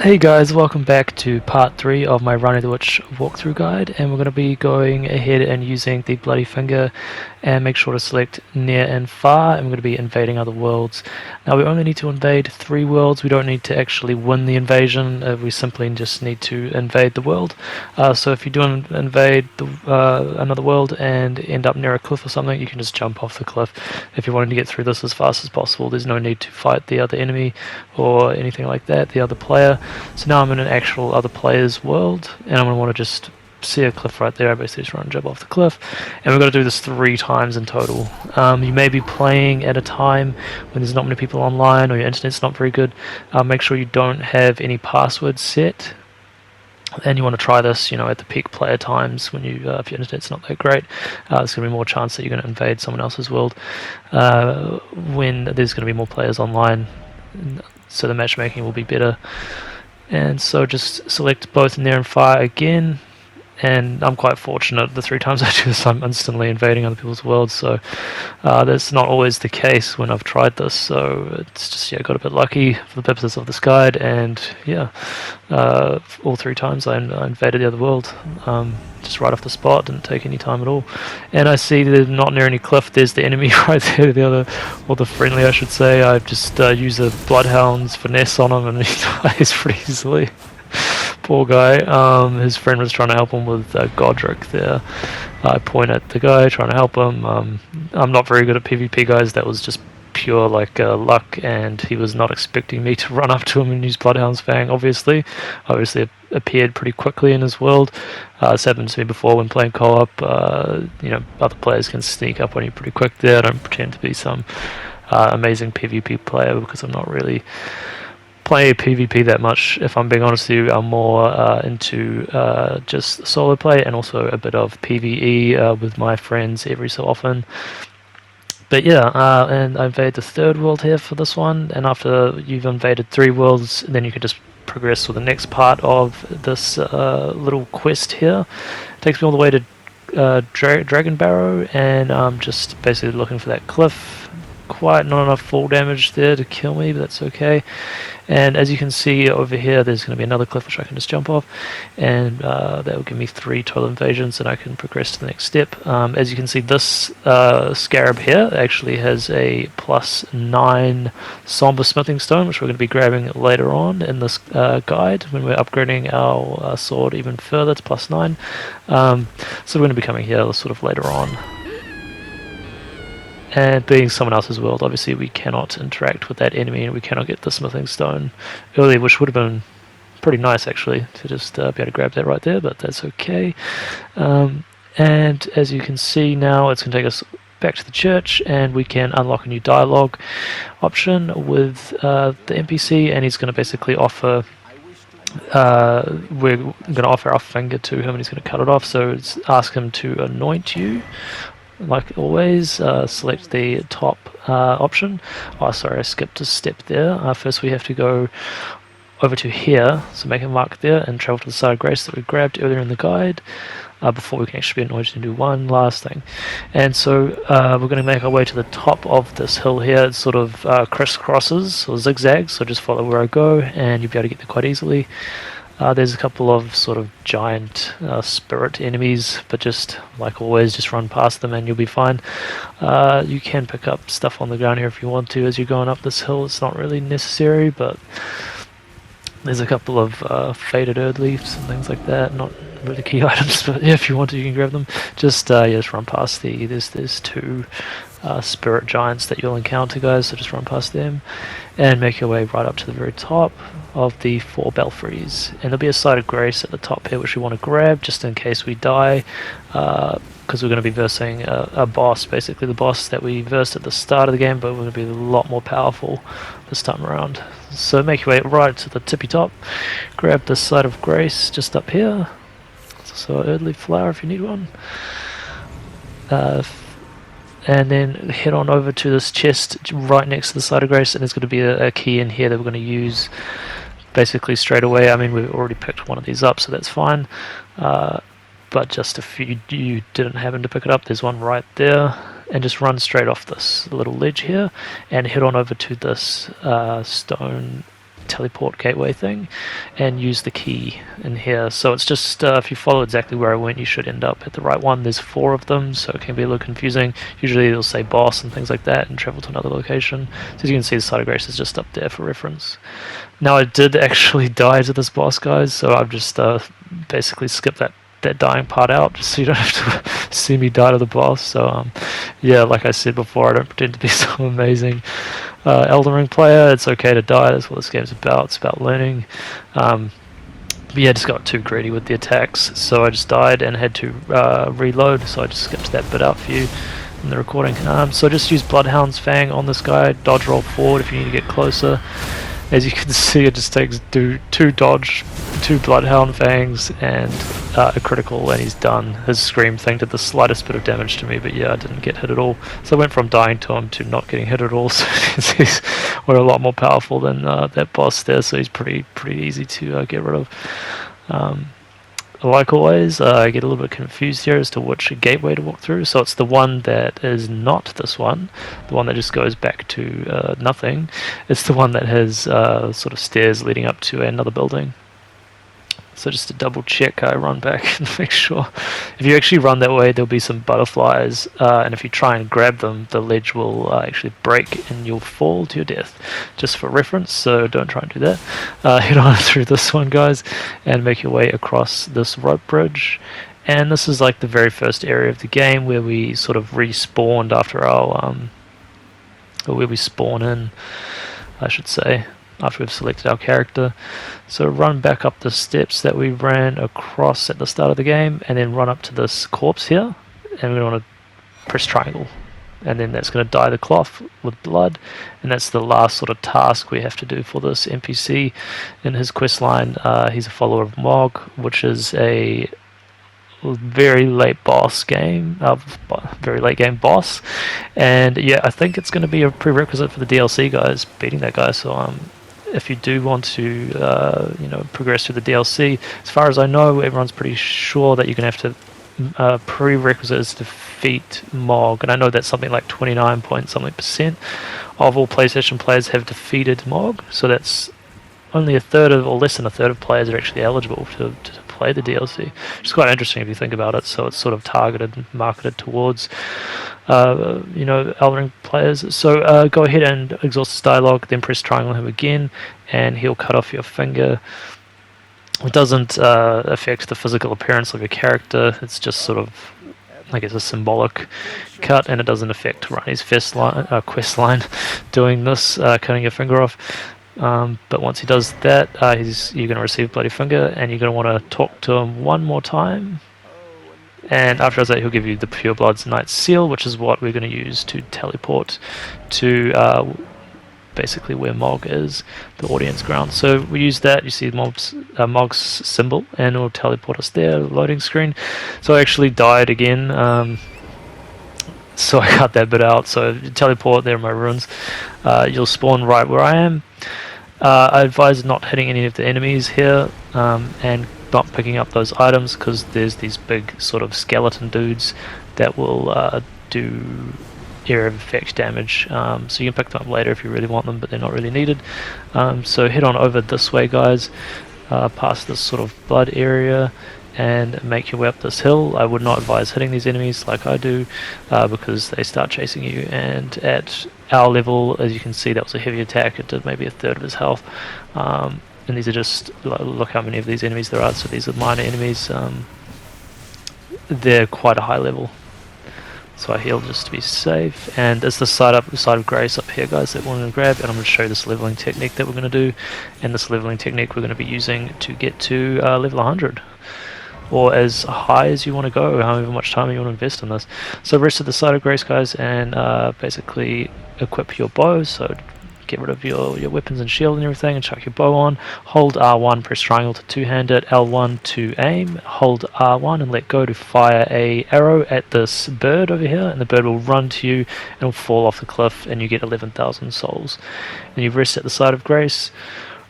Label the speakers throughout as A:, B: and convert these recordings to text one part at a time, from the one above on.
A: Hey guys, welcome back to part 3 of my Ranni the Witch walkthrough guide, and we're going to be going ahead and using the bloody finger, and make sure to select near and far, and we're going to be invading other worlds. Now we only need to invade 3 worlds, we don't need to actually win the invasion, we simply just need to invade the world. So if you do invade another world and end up near a cliff or something, you can just jump off the cliff. If you're wanting to get through this as fast as possible, there's no need to fight the other enemy or anything like that, the other player. So now I'm in an actual other player's world, and I'm going to want to just see a cliff right there. I basically just run and jump off the cliff, and we've got to do this 3 times in total. You may be playing at a time when there's not many people online or your internet's not very good. Make sure you don't have any passwords set. And you want to try this, at the peak player times when if your internet's not that great. There's going to be more chance that you're going to invade someone else's world when there's going to be more players online, so the matchmaking will be better. And so just select both near and far again, and I'm quite fortunate. The 3 times I do this, I'm instantly invading other people's worlds, so that's not always the case when I've tried this, so it's just, got a bit lucky for the purposes of this guide, and all 3 times I invaded the other world, just right off the spot, didn't take any time at all. And I see they're not near any cliff, there's the enemy right there, or the friendly I should say. I just use a Bloodhound's finesse on him, and he dies pretty easily. Poor guy. His friend was trying to help him with Godric there. I point at the guy trying to help him. I'm not very good at PvP, guys. That was just pure luck, and he was not expecting me to run up to him and use Bloodhound's Fang. Obviously it appeared pretty quickly in his world. It's happened to me before when playing co-op. Other players can sneak up on you pretty quick there. I don't pretend to be some amazing PvP player because I'm not really play PvP that much. If I'm being honest with you, I'm more into just solo play, and also a bit of PvE with my friends every so often. But and I invade the 3rd world here for this one, and after you've invaded 3 worlds, then you can just progress to the next part of this little quest here. It takes me all the way to Dragon Barrow, and I'm just basically looking for that cliff. Quite not enough fall damage there to kill me, but that's okay. And as you can see over here, there's going to be another cliff which I can just jump off, and that will give me 3 total invasions, and I can progress to the next step. As you can see, this scarab here actually has a +9 somber smithing stone, which we're going to be grabbing later on in this guide when we're upgrading our sword even further to +9. So we're going to be coming here sort of later on. And being someone else's world, obviously we cannot interact with that enemy, and we cannot get the smithing stone earlier, which would have been pretty nice actually to just be able to grab that right there, but that's okay. And as you can see now, it's going to take us back to the church, and we can unlock a new dialogue option with the NPC, and he's going to basically offer we're going to offer our finger to him, and he's going to cut it off. So it's ask him to anoint you. Like always, select the top option. Oh, sorry, I skipped a step there. First we have to go over to here, so make a mark there, and travel to the side of grace that we grabbed earlier in the guide, before we can actually be anointed and do one last thing. And so we're going to make our way to the top of this hill here. It sort of crisscrosses or zigzags, so just follow where I go, and you'll be able to get there quite easily. There's a couple of sort of giant spirit enemies, but just like always, just run past them and you'll be fine. You can pick up stuff on the ground here if you want to as you're going up this hill. It's not really necessary, but there's a couple of faded earth leaves and things like that. Not really key items, but yeah, if you want to, you can grab them. Just just run past there's 2 spirit giants that you'll encounter, guys, so just run past them and make your way right up to the very top of the 4 belfries, and there'll be a site of grace at the top here which we want to grab just in case we die, because we're going to be versing a boss, basically the boss that we versed at the start of the game, but we're going to be a lot more powerful this time around. So make your way right to the tippy top, grab the site of grace just up here, so earth leaf flower if you need one, and then head on over to this chest right next to the site of grace, and there's going to be a key in here that we're going to use basically straight away. I mean, we've already picked one of these up, so that's fine, but just if you didn't happen to pick it up, there's one right there, and just run straight off this little ledge here and head on over to this stone teleport gateway thing and use the key in here. So it's just, if you follow exactly where I went, you should end up at the right one. There's 4 of them, so it can be a little confusing. Usually it'll say boss and things like that and travel to another location. So as you can see, the Site of Grace is just up there for reference. Now I did actually die to this boss, guys, so I've just basically skipped that dying part out, just so you don't have to see me die to the boss. So yeah, like I said before, I don't pretend to be some amazing Elden Ring player. It's okay to die, that's what this game's about. It's about learning. But yeah, I just got too greedy with the attacks, so I just died and had to reload, so I just skipped that bit out for you in the recording. So just use Bloodhound's Fang on this guy, dodge roll forward if you need to get closer. As you can see, it just takes two dodge, 2 Bloodhound Fangs, and a critical, and he's done. His Scream thing did the slightest bit of damage to me, but yeah, I didn't get hit at all. So I went from dying to him to not getting hit at all, so he's we're a lot more powerful than that boss there, so he's pretty easy to get rid of. Like always, I get a little bit confused here as to which gateway to walk through. So it's the one that is not this one, the one that just goes back to nothing. It's the one that has sort of stairs leading up to another building. So just to double check, I run back and make sure. If you actually run that way, there'll be some butterflies, and if you try and grab them, the ledge will actually break and you'll fall to your death. Just for reference, so don't try and do that. Head on through this one, guys, and make your way across this rope bridge. And this is like the very first area of the game where we sort of respawned after our, or where we spawn in, I should say, after we've selected our character. So run back up the steps that we ran across at the start of the game, and then run up to this corpse here, and we're going to want to press triangle, and then that's going to dye the cloth with blood, and that's the last sort of task we have to do for this NPC in his quest line. He's a follower of Mog, which is a very late boss game, very late game boss, and yeah, I think it's going to be a prerequisite for the DLC, guys, beating that guy. So if you do want to progress through the DLC, as far as I know, everyone's pretty sure that you're going to have to prerequisites defeat Mog, and I know that's something like 29 point something % of all PlayStation players have defeated Mog, so that's only a third of, or less than a third of players are actually eligible to play the DLC, which is quite interesting if you think about it. So it's sort of targeted, marketed towards Elden Ring players. So go ahead and exhaust this dialogue, then press triangle him again, and he'll cut off your finger. It doesn't affect the physical appearance of your character, it's just sort of, I guess, a symbolic cut, and it doesn't affect Ranni's quest line doing this, cutting your finger off. But once he does that, you're going to receive Bloody Finger, and you're going to want to talk to him one more time. And after that, he'll give you the Pure Blood's Knight's Seal, which is what we're going to use to teleport to basically where Mog is, the audience ground. So we use that, you see Mog's symbol, and it will teleport us there, loading screen. So I actually died again, so I cut that bit out. So you teleport, there are my runes. You'll spawn right where I am. I advise not hitting any of the enemies here, and not picking up those items, because there's these big sort of skeleton dudes that will do area of effect damage, so you can pick them up later if you really want them, but they're not really needed. So head on over this way, guys, past this sort of blood area, and make your way up this hill. I would not advise hitting these enemies like I do, because they start chasing you, and at our level, as you can see, that was a heavy attack. It did maybe a third of his health, and these are just, look how many of these enemies there are. So these are minor enemies, they're quite a high level, so I heal just to be safe. And it's the side of Grace up here, guys, that we're going to grab, and I'm going to show you this leveling technique that we're going to do, and this leveling technique we're going to be using to get to level 100. Or as high as you want to go, however much time you want to invest in this. So rest of the Side of Grace, guys, and basically equip your bow. So get rid of your weapons and shield and everything, and chuck your bow on. Hold R1, press triangle to two-hand it, L1 to aim. Hold R1 and let go to fire a arrow at this bird over here, and the bird will run to you and will fall off the cliff, and you get 11,000 souls. And you rest at the Side of Grace.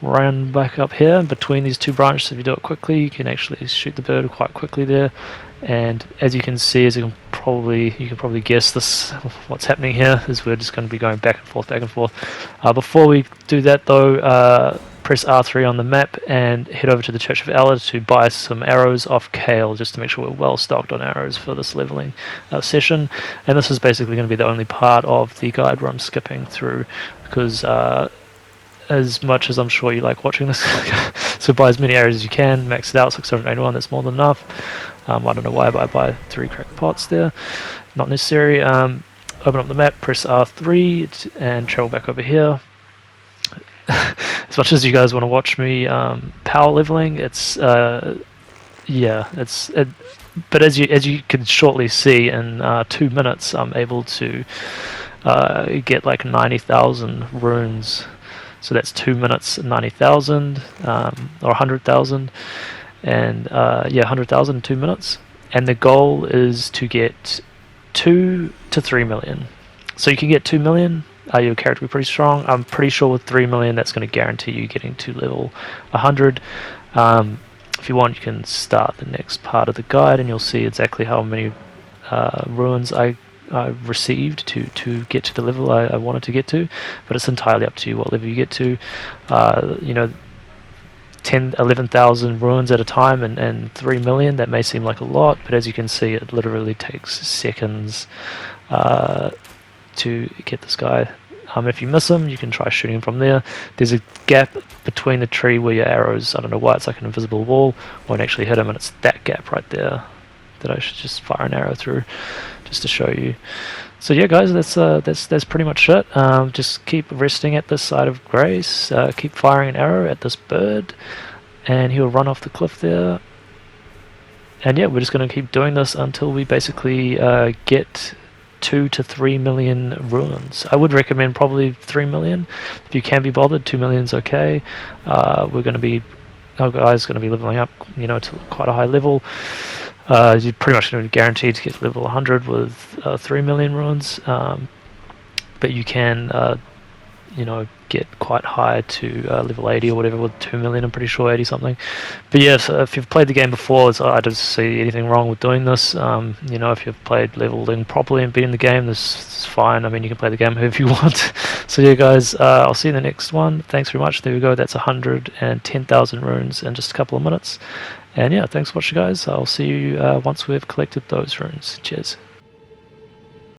A: Run back up here between these two branches. If you do it quickly, you can actually shoot the bird quite quickly there. And as you can see, as you can probably guess, what's happening here is we're just going to be going back and forth. Before we do that, though, press R3 on the map and head over to the Church of Allah to buy some arrows off Kale, just to make sure we're well stocked on arrows for this leveling session. And this is basically going to be the only part of the guide where I'm skipping through, because as much as I'm sure you like watching this, so buy as many arrows as you can, max it out, 681, that's more than enough. I don't know why, but I buy 3 cracked pots there, not necessary. Open up the map, press R3 and travel back over here. As much as you guys want to watch me power leveling, it's but as you can shortly see, in 2 minutes I'm able to get like 90,000 runes. So that's 2 minutes, 90,000 or 100,000, and 100,000 in 2 minutes. And the goal is to get 2 to 3 million. So you can get 2 million. Your character will be pretty strong. I'm pretty sure with 3 million that's going to guarantee you getting to level 100. If you want, you can start the next part of the guide and you'll see exactly how many ruins I received to get to the level I wanted to get to. But it's entirely up to you what level you get to. 11,000 ruins at a time and 3 million, that may seem like a lot, but as you can see, it literally takes seconds to get this guy. If you miss him, you can try shooting him from there. There's a gap between the tree where your arrows, I don't know why, it's like an invisible wall, won't actually hit him, and it's that gap right there that I should just fire an arrow through, just to show you. So yeah, guys, that's pretty much it. Just keep resting at this side of grace, keep firing an arrow at this bird, and he'll run off the cliff there. And yeah, we're just going to keep doing this until we basically get 2 to 3 million ruins. I would recommend probably 3 million if you can be bothered. 2 million's okay. Our guy's going to be leveling up, to quite a high level. You're pretty much going to be guaranteed to get level 100 with 3 million ruins, but you can get quite high to level 80 or whatever with 2 million, I'm pretty sure 80 something. But yeah, so if you've played the game before, I don't see anything wrong with doing this. If you've played leveling properly and beaten the game, this is fine. I mean, you can play the game however you want. So yeah, guys, I'll see you in the next one. Thanks very much. There we go. That's 110,000 runes in just a couple of minutes. And yeah, thanks for watching, guys. I'll see you once we've collected those runes. Cheers.